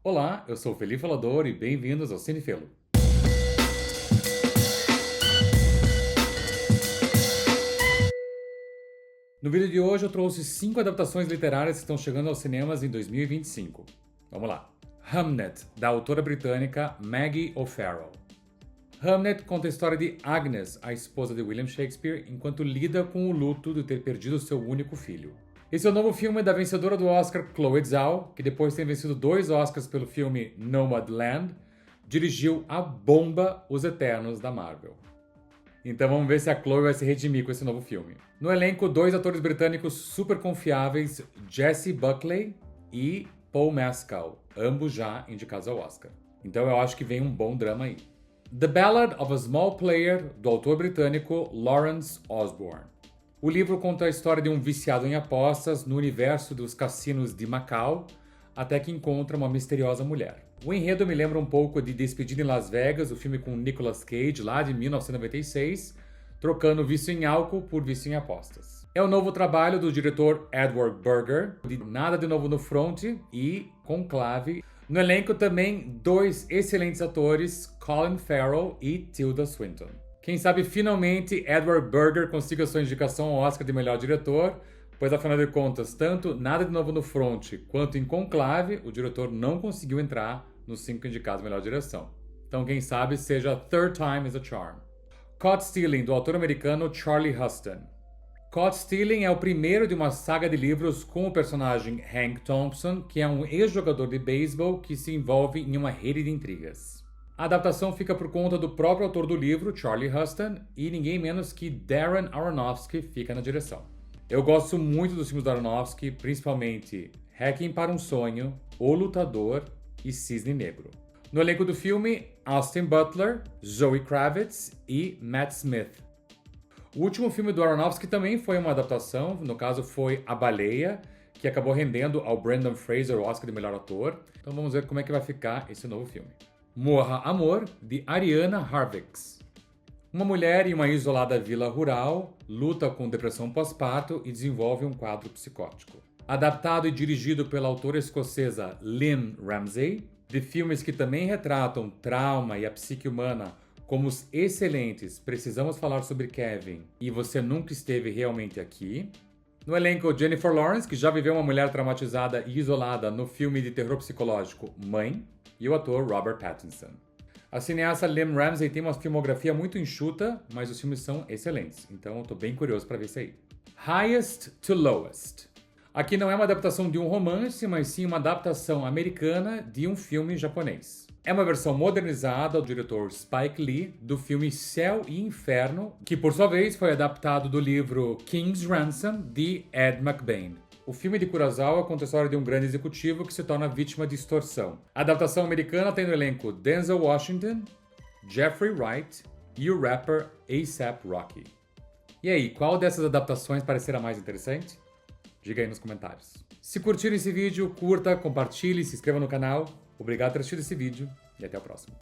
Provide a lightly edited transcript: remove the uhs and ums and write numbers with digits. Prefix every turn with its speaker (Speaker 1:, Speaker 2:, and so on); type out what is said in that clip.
Speaker 1: Olá, eu sou o Felipe Falador e bem-vindos ao Cinefelo. No vídeo de hoje eu trouxe 5 adaptações literárias que estão chegando aos cinemas em 2025. Vamos lá. Hamnet, da autora britânica Maggie O'Farrell. Hamnet conta a história de Agnes, a esposa de William Shakespeare, enquanto lida com o luto de ter perdido seu único filho. Esse é o novo filme da vencedora do Oscar Chloe Zhao, que depois de ter vencido 2 Oscars pelo filme Nomadland, dirigiu a bomba Os Eternos da Marvel. Então vamos ver se a Chloe vai se redimir com esse novo filme. No elenco, 2 atores britânicos super confiáveis, Jessie Buckley e Paul Mescal, ambos já indicados ao Oscar. Então eu acho que vem um bom drama aí. The Ballad of a Small Player, do autor britânico Lawrence Osborne. O livro conta a história de um viciado em apostas no universo dos cassinos de Macau, até que encontra uma misteriosa mulher. O enredo me lembra um pouco de Despedida em Las Vegas, o filme com Nicolas Cage, lá de 1996, trocando vício em álcool por vício em apostas. É o novo trabalho do diretor Edward Berger, de Nada de Novo no Front e Conclave. No elenco também 2 excelentes atores, Colin Farrell e Tilda Swinton. Quem sabe finalmente Edward Berger consiga sua indicação ao Oscar de melhor diretor, pois afinal de contas, tanto Nada de Novo no Front quanto em Conclave, o diretor não conseguiu entrar nos 5 indicados à melhor direção. Então quem sabe seja Third Time is a Charm. Caught Stealing, do autor americano Charlie Huston. Caught Stealing é o primeiro de uma saga de livros com o personagem Hank Thompson, que é um ex-jogador de beisebol que se envolve em uma rede de intrigas. A adaptação fica por conta do próprio autor do livro, Charlie Huston, e ninguém menos que Darren Aronofsky fica na direção. Eu gosto muito dos filmes do Aronofsky, principalmente Hacking para um Sonho, O Lutador e Cisne Negro. No elenco do filme, Austin Butler, Zoe Kravitz e Matt Smith. O último filme do Aronofsky também foi uma adaptação, no caso foi A Baleia, que acabou rendendo ao Brendan Fraser o Oscar de melhor ator. Então vamos ver como é que vai ficar esse novo filme. Morra Amor, de Ariana Harvix. Uma mulher em uma isolada vila rural luta com depressão pós-parto e desenvolve um quadro psicótico. Adaptado e dirigido pela autora escocesa Lynne Ramsay, de filmes que também retratam trauma e a psique humana, como os excelentes Precisamos Falar sobre Kevin e Você Nunca Esteve Realmente Aqui. No elenco, Jennifer Lawrence, que já viveu uma mulher traumatizada e isolada no filme de terror psicológico Mãe, e o ator Robert Pattinson. A cineasta Lynne Ramsay tem uma filmografia muito enxuta, mas os filmes são excelentes, então eu tô bem curioso para ver isso aí. Highest to Lowest. Aqui não é uma adaptação de um romance, mas sim uma adaptação americana de um filme japonês. É uma versão modernizada do diretor Spike Lee do filme Céu e Inferno, que por sua vez foi adaptado do livro King's Ransom, de Ed McBain. O filme de Kurosawa conta a história de um grande executivo que se torna vítima de extorsão. A adaptação americana tem no elenco Denzel Washington, Jeffrey Wright e o rapper A$AP Rocky. E aí, qual dessas adaptações parecerá mais interessante? Diga aí nos comentários. Se curtiram esse vídeo, curta, compartilhe, se inscreva no canal. Obrigado por ter assistido esse vídeo e até o próximo.